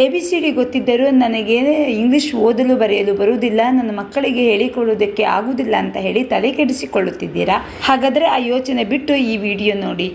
ABCD ಗೊತ್ತಿದ್ದರೂ ನನಗೆ English ಓದಲು ಬರೆಯಲು ಬರುವುದಿಲ್ಲ, ನನ್ನ ಮಕ್ಕಳಿಗೆ ಹೇಳಿಕೊಡುವುದಕ್ಕೆ ಆಗುವುದಿಲ್ಲ ಅಂತ ಹೇಳಿ ತಲೆ ಕೆಡಿಸಿಕೊಳ್ಳುತ್ತಿದ್ದೀರಾ? ಹಾಗಾದರೆ ಆ ಯೋಚನೆ ಬಿಟ್ಟು ಈ ವಿಡಿಯೋ ನೋಡಿ.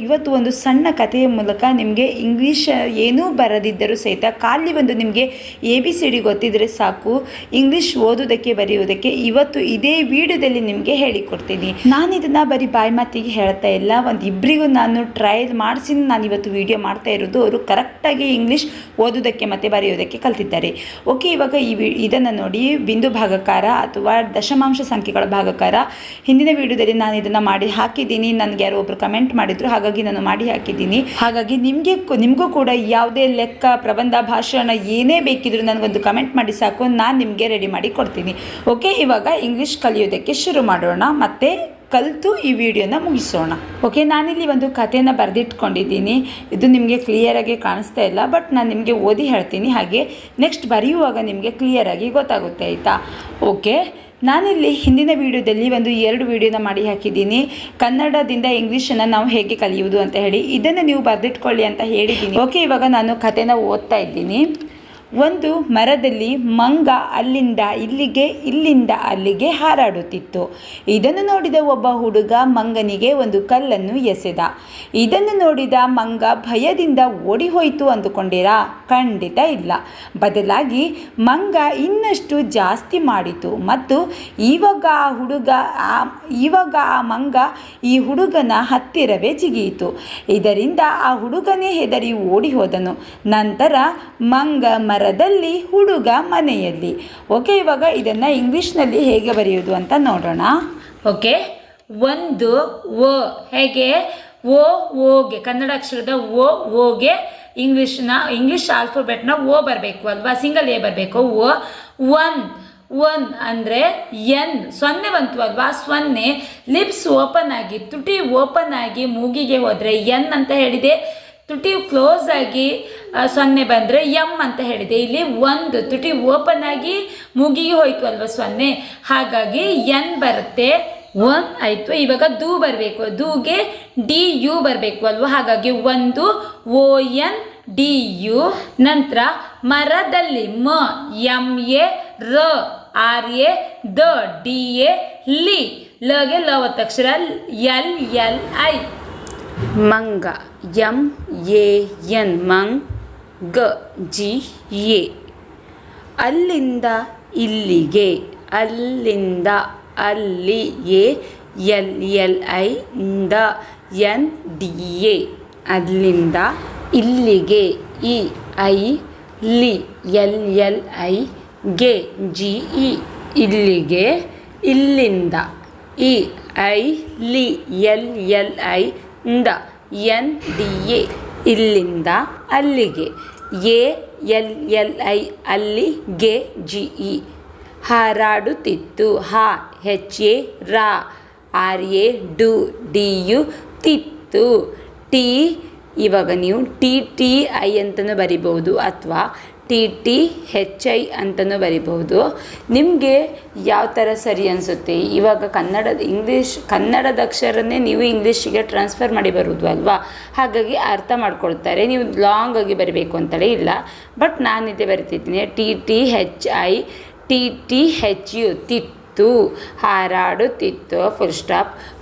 ಇವತ್ತು ಒಂದು ಸಣ್ಣ ಕಥೆಯ ಮೂಲಕ ನಿಮಗೆ ಇಂಗ್ಲೀಷ್ ಏನೂ ಬರದಿದ್ದರೂ ಸಹಿತ ಖಾಲಿ ಒಂದು ನಿಮಗೆ ABCD ಗೊತ್ತಿದ್ದರೆ ಸಾಕು ಇಂಗ್ಲೀಷ್ ಓದೋದಕ್ಕೆ ಬರೆಯುವುದಕ್ಕೆ ಇವತ್ತು ಇದೇ ವಿಡಿಯೋದಲ್ಲಿ ನಿಮಗೆ ಹೇಳಿಕೊಡ್ತೀನಿ. ನಾನು ಇದನ್ನು ಬರೀ ಬಾಯಿ ಮಾತಿಗೆ ಹೇಳ್ತಾ ಇಲ್ಲ, ಇಬ್ಬರಿಗೂ ನಾನು ಟ್ರಯಲ್ ಮಾಡಿಸಿ ನಾನು ಇವತ್ತು ವಿಡಿಯೋ ಮಾಡ್ತಾ ಇರೋದು. ಅವರು ಕರೆಕ್ಟಾಗಿ ಇಂಗ್ಲೀಷ್ ಓದೋದಕ್ಕೆ ಮತ್ತು ಬರೆಯೋದಕ್ಕೆ ಕಲ್ತಿದ್ದಾರೆ. ಓಕೆ, ಇವಾಗ ಇದನ್ನು ನೋಡಿ. ಬಿಂದು ಭಾಗಕಾರ ಅಥವಾ ದಶಮಾಂಶ ಸಂಖ್ಯೆಗಳ ಭಾಗಕಾರ ಹಿಂದಿನ ವಿಡಿಯೋದಲ್ಲಿ ನಾನು ಇದನ್ನು ಮಾಡಿ ಹಾಕಿದ್ದೀನಿ. ನನಗೆ ಯಾರೋ ಒಬ್ಬರು ಕಮೆಂಟ್ ಮಾಡಿದ್ರು, ಹಾಗಾಗಿ ನಾನು ಮಾಡಿ ಹಾಕಿದ್ದೀನಿ. ಹಾಗಾಗಿ ನಿಮಗೂ ಕೂಡ ಯಾವುದೇ ಲೆಕ್ಕ, ಪ್ರಬಂಧ, ಭಾಷಣ ಏನೇ ಬೇಕಿದ್ರು ನನಗೊಂದು ಕಮೆಂಟ್ ಮಾಡಿ ಸಾಕು, ನಾನು ನಿಮಗೆ ರೆಡಿ ಮಾಡಿ ಕೊಡ್ತೀನಿ. ಓಕೆ, ಇವಾಗ ಇಂಗ್ಲೀಷ್ ಕಲಿಯೋದಕ್ಕೆ ಶುರು ಮಾಡೋಣ ಮತ್ತು ಕಲಿತು ಈ ವಿಡಿಯೋನ ಮುಗಿಸೋಣ. ಓಕೆ, ನಾನಿಲ್ಲಿ ಒಂದು ಕಥೆಯನ್ನು ಬರೆದಿಟ್ಕೊಂಡಿದ್ದೀನಿ. ಇದು ನಿಮಗೆ ಕ್ಲಿಯರಾಗಿ ಕಾಣಿಸ್ತಾ ಇಲ್ಲ, ಬಟ್ ನಾನು ನಿಮಗೆ ಓದಿ ಹೇಳ್ತೀನಿ. ಹಾಗೆ ನೆಕ್ಸ್ಟ್ ಬರೆಯುವಾಗ ನಿಮಗೆ ಕ್ಲಿಯರಾಗಿ ಗೊತ್ತಾಗುತ್ತೆ, ಆಯಿತಾ? ಓಕೆ, ನಾನಿಲ್ಲಿ ಹಿಂದಿನ ವಿಡಿಯೋದಲ್ಲಿ 2 ವಿಡಿಯೋನ ಮಾಡಿ ಹಾಕಿದ್ದೀನಿ. ಕನ್ನಡದಿಂದ ಇಂಗ್ಲೀಷನ್ನು ನಾವು ಹೇಗೆ ಕಲಿಯುವುದು ಅಂತ ಹೇಳಿ, ಇದನ್ನು ನೀವು ಬರೆದಿಟ್ಕೊಳ್ಳಿ ಅಂತ ಹೇಳಿದ್ದೀನಿ. ಓಕೆ, ಇವಾಗ ನಾನು ಕಥೆನ ಓದ್ತಾ ಇದ್ದೀನಿ. ಒಂದು ಮರದಲ್ಲಿ ಮಂಗ ಅಲ್ಲಿಂದ ಇಲ್ಲಿಗೆ, ಇಲ್ಲಿಂದ ಅಲ್ಲಿಗೆ ಹಾರಾಡುತ್ತಿತ್ತು. ಇದನ್ನು ನೋಡಿದ ಒಬ್ಬ ಹುಡುಗ ಮಂಗನಿಗೆ ಒಂದು ಕಲ್ಲನ್ನು ಎಸೆದ. ಇದನ್ನು ನೋಡಿದ ಮಂಗ ಭಯದಿಂದ ಓಡಿ ಹೋಯಿತು ಅಂದುಕೊಂಡಿರಾ? ಖಂಡಿತ ಇಲ್ಲ. ಬದಲಾಗಿ ಮಂಗ ಇನ್ನಷ್ಟು ಜಾಸ್ತಿ ಮಾಡಿತು ಮತ್ತು ಇವಾಗ ಆ ಮಂಗ ಈ ಹುಡುಗನ ಹತ್ತಿರವೇ ಜಿಗಿಯಿತು. ಇದರಿಂದ ಆ ಹುಡುಗನೇ ಹೆದರಿ ಓಡಿ ಹೋದನು. ನಂತರ ಮಂಗ ಮರದಲ್ಲಿ, ಹುಡುಗ ಮನೆಯಲ್ಲಿ. ಓಕೆ, ಇವಾಗ ಇದನ್ನು ಇಂಗ್ಲೀಷ್ನಲ್ಲಿ ಹೇಗೆ ಬರೆಯೋದು ಅಂತ ನೋಡೋಣ. ಓಕೆ, ಒಂದು ಓ ಹೇಗೆ ಓಗೆ ಕನ್ನಡ ಅಕ್ಷರದ ಓಗೆ ಇಂಗ್ಲೀಷ್ ಆಲ್ಫಾಬೆಟ್ನ ಓ ಬರಬೇಕು ಅಲ್ವಾ, ಸಿಂಗಲ್ ಎ ಬರಬೇಕು. ಒನ್ ಅಂದರೆ ಎನ್, 0 ಬಂತು ಅಲ್ವಾ, 0. ಲಿಪ್ಸ್ ಓಪನ್ ಆಗಿ, ತುಟಿ ಓಪನ್ ಆಗಿ ಮೂಗಿಗೆ ಹೋದರೆ ಎನ್ ಅಂತ ಹೇಳಿದೆ. ತುಟಿ ಕ್ಲೋಸ್ ಆಗಿ 0 ಬಂದರೆ ಎಮ್ ಅಂತ ಹೇಳಿದೆ. ಇಲ್ಲಿ 1 ತುಟಿ ಓಪನ್ ಆಗಿ ಮೂಗಿಗೆ ಹೋಯ್ತು ಅಲ್ವಾ 0, ಹಾಗಾಗಿ ಎನ್ ಬರುತ್ತೆ. 1 ಆಯಿತು. ಇವಾಗ ದೂ ಬರಬೇಕು, ದೂಗೆ DU ಬರಬೇಕು ಅಲ್ವಾ, ಹಾಗಾಗಿ 1 ONDU. ನಂತರ ಮರದಲ್ಲಿ MA ರ RA ದ DA ಲಗೆ ಲ ಒತ್ತಕ್ಷರ LLI. ಮಂಗ MAN ಮಂಗ GA. ಅಲ್ಲಿಂದ ಇಲ್ಲಿಗೆ, ಅಲ್ಲಿಂದ ಅಲ್ಲಿಗೆ LLI ಇಂದ NDA. ಅಲ್ಲಿಂದ ಇಲ್ಲಿಗೆ EI ಲಿ LLI ಗೆ GE. ಇಲ್ಲಿಗೆ, ಇಲ್ಲಿಂದ EI ಲಿ LLI ಇಂದ NDA. ಇಲ್ಲಿಂದ ಅಲ್ಲಿಗೆ ALLI ಅಲ್ಲಿಗೆ GE. ಹಾರಾಡುತ್ತಿತ್ತು, HA ರಾ RA ಡು DU ತಿತ್ತು. ಇವಾಗ ನೀವು TTI ಅಂತಲೂ ಬರಿಬಹುದು ಅಥವಾ TTHI ಅಂತಲೂ ಬರಿಬಹುದು. ನಿಮಗೆ ಯಾವ ಥರ ಸರಿ ಅನಿಸುತ್ತೆ. ಇವಾಗ ಕನ್ನಡದ ಅಕ್ಷರನೇ ನೀವು ಇಂಗ್ಲೀಷಿಗೆ ಟ್ರಾನ್ಸ್ಫರ್ ಮಾಡಿ ಬರೋದು ಅಲ್ವಾ, ಹಾಗಾಗಿ ಅರ್ಥ ಮಾಡ್ಕೊಳ್ತಾರೆ. ನೀವು ಲಾಂಗ್ ಆಗಿ ಬರೀಬೇಕು ಅಂತಲೇ ಇಲ್ಲ, ಬಟ್ ನಾನಿದೆ ಬರಿತಿದ್ದೀನಿ. TTHI TTHU ತಿತ್ತು, ಹಾರಾಡುತ್ತಿತ್ತು.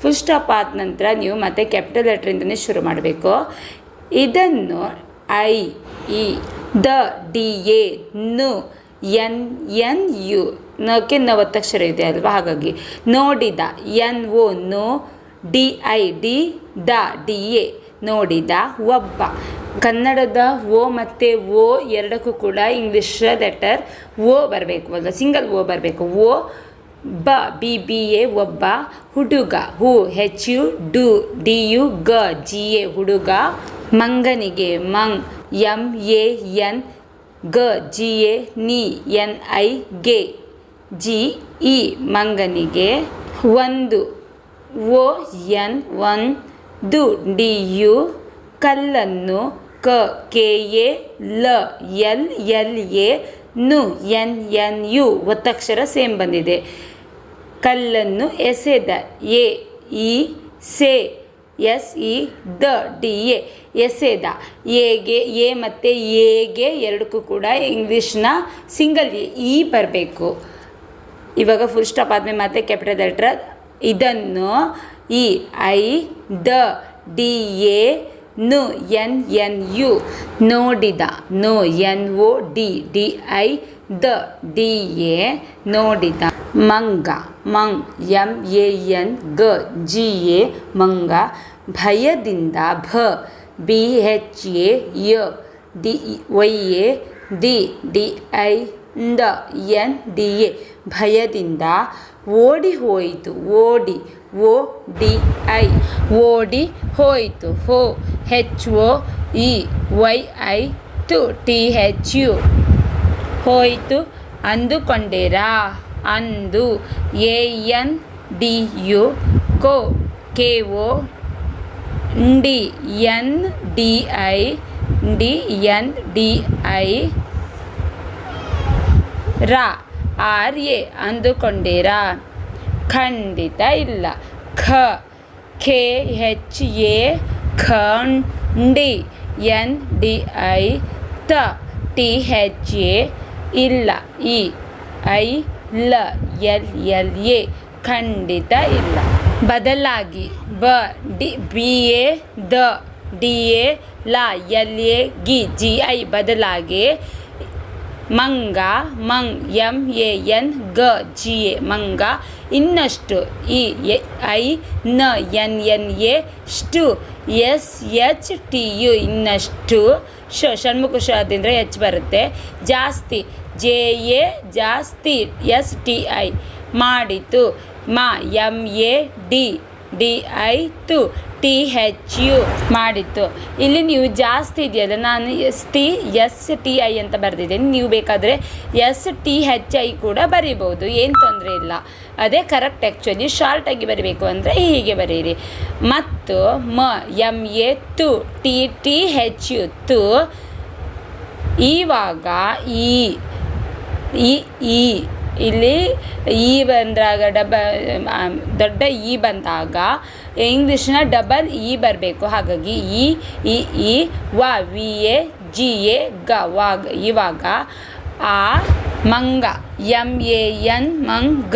ಫುಲ್ ಸ್ಟಾಪ್ ಆದ ನಂತರ ನೀವು ಮತ್ತೆ ಕ್ಯಾಪಿಟಲ್ ಲೆಟ್ರಿಂದನೇ ಶುರು ಮಾಡಬೇಕು. ಇದನ್ನು IE ದ DA ನು NNU ನಕ್ಕೆ ಒತ್ತಕ್ಷರ ಇದೆ ಅಲ್ವಾ, ಹಾಗಾಗಿ ನೋಡಿದ NO ನೋ DID ದ DA ನೋಡಿದ. ಒಬ್ಬ ಕನ್ನಡದ ಓ ಮತ್ತು ಓ ಎರಡಕ್ಕೂ ಕೂಡ ಇಂಗ್ಲೀಷ್ ಲೆಟರ್ ಓ ಬರಬೇಕು ಅಲ್ವಾ, ಸಿಂಗಲ್ ಓ ಬರಬೇಕು. BBA ಒಬ್ಬ. ಹುಡುಗ HU ಡು DU GA ಹುಡುಗ. ಮಂಗನಿಗೆ MAN GA NI ಗೆ GE ಮಂಗನಿಗೆ. ಒಂದು ON ಒಂದು DU ಕಲ್ಲನ್ನು KA LLA ನು NNU ಒತ್ತಕ್ಷರ ಸೇಮ್ ಬಂದಿದೆ. ಕಲ್ಲನ್ನು ಎಸೆದ AE ಸೆ SE ದ DA ಎಸೆದ. ಎಗೆ ಎ ಮತ್ತು ಎಗೆ ಎರಡಕ್ಕೂ ಕೂಡ ಇಂಗ್ಲೀಷ್ನ ಸಿಂಗಲ್ ಇ ಬರಬೇಕು. ಇವಾಗ ಫುಲ್ ಸ್ಟಾಪ್ ಆದಮೇಲೆ ಮತ್ತೆ ಕ್ಯಾಪಿಟಲ್ ಲೆಟರ್. ಇದನ್ನು ಇ ಐ ದ DA ನು NNU ನೋಡಿದ. ನೋ NODDI ದ DA ನೋಡಿದ. ಮಂಗ ಮಂಗ್ MANGA ಮಂಗ. ಭಯದಿಂದ ಭ BHA YA DDI the NDA ಭಯದಿಂದ. ಓಡಿ ಹೋಯಿತು ODI ಓಡಿ ಹೋಯಿತು. ಹೋ HOEYI THU ಹೋಯಿತು. ಅಂದುಕೊಂಡೇರಾ ಅಂದು ANDU ಕೋ KO NDI ರಾ RA ಅಂದುಕೊಂಡೇರಾ. ಖಂಡಿತ ಇಲ್ಲ. KHA ಖಂಡಿ NDI THA ಇಲ್ಲ. LLA ಖಂಡಿತ ಇಲ್ಲ. ಬದಲಾಗಿ BA the DA law LA GI ಬದಲಾಗಿ. ಮಂಗ ಮಂಗ್ MANGA ಮಂಗ. ಇನ್ನಷ್ಟು I ನ NNA ಷ್ಟು SHTU ಇನ್ನಷ್ಟು. ಷಣ್ಮುಖ ಷದಿಂದ H ಬರುತ್ತೆ. ಜಾಸ್ತಿ JA ಜಾಸ್ತಿ STI ಮಾಡಿತು. MADDI THU ಮಾಡಿತ್ತು. ಇಲ್ಲಿ ನೀವು ಜಾಸ್ತಿ ಇದೆಯಲ್ಲ, ನಾನು STI ಅಂತ ಬರೆದಿದ್ದೇನೆ. ನೀವು ಬೇಕಾದರೆ STHI ಕೂಡ ಬರೀಬೋದು, ಏನು ತೊಂದರೆ ಇಲ್ಲ. ಅದೇ ಕರೆಕ್ಟ್. ಆ್ಯಕ್ಚುಲಿ ಶಾರ್ಟಾಗಿ ಬರೀಬೇಕು ಅಂದರೆ ಹೀಗೆ ಬರೀರಿ. ಮತ್ತು MA THU ತು. ಇವಾಗ ಇಲ್ಲಿ ಇ ಬಂದಾಗ ದೊಡ್ಡ ಇ ಬಂದಾಗ ಇಂಗ್ಲೀಷ್ನ ಡಬಲ್ ಇ ಬರಬೇಕು. ಹಾಗಾಗಿ ಇ VA GA ವಾಗ. ಇವಾಗ ಆ ಮಂಗ MAN ಮಂಗ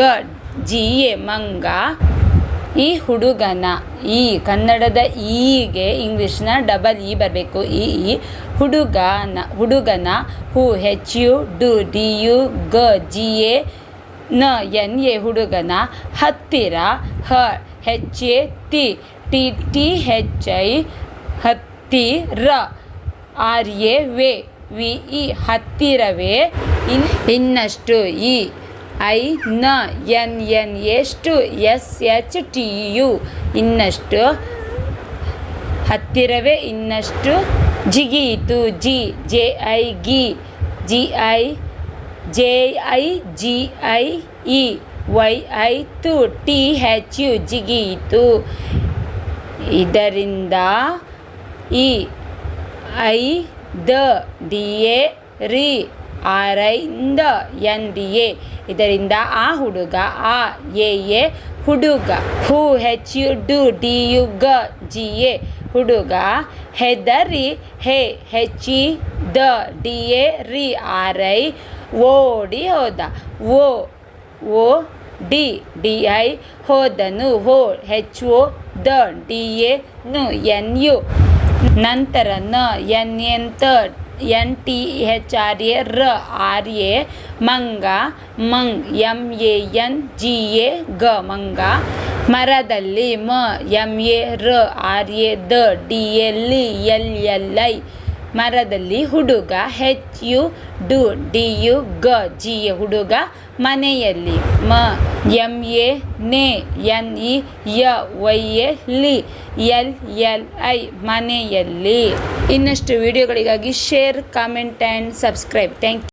GA ಮಂಗ. ಈ ಹುಡುಗನ ಈ ಕನ್ನಡದ ಈಗೆ ಇಂಗ್ಲೀಷ್ನ ಡಬಲ್ ಇ ಬರಬೇಕು. ಹುಡುಗನ ಹು HU DU GA NA ಹುಡುಗನ. ಹತ್ತಿರ HA TTHI ಹತ್ತಿರ RA VE ಹತ್ತಿರವೇ. ಇನ್ನಷ್ಟು I ನ NNA ಷ್ಟು SHTU ಇನ್ನಷ್ಟು. ಹತ್ತಿರವೇ ಇನ್ನಷ್ಟು. ಜಿಗಿಯಿತು JI GI YI THU ಜಿಗಿಯಿತು. ಇದರಿಂದ I the DA RI the NDA ಇದರಿಂದ ಆ ಹುಡುಗ. AA ಹುಡುಗ. ಹು HU DU GA ಹುಡುಗ. ಹೆದರಿ HE ದ DA RI ಓಡಿ ಹೋದ. DI ಹೋದನು. HO ದ DA NU ನಂತರ NTHRA RA ಮಂಗ. ಮಂಗ್ MANGA ಮಂಗ. ಮರದಲ್ಲಿ MA RA the DA LLI ಮರದಲ್ಲಿ. ಹುಡುಗ HU DU GA ಹುಡುಗ. ಮನೆಯಲ್ಲಿ MA NE YA LLI ಮನೆಯಲ್ಲಿ. ಇನ್ನಷ್ಟು ವಿಡಿಯೋಗಳಿಗಾಗಿ share, comment and subscribe. Thank you.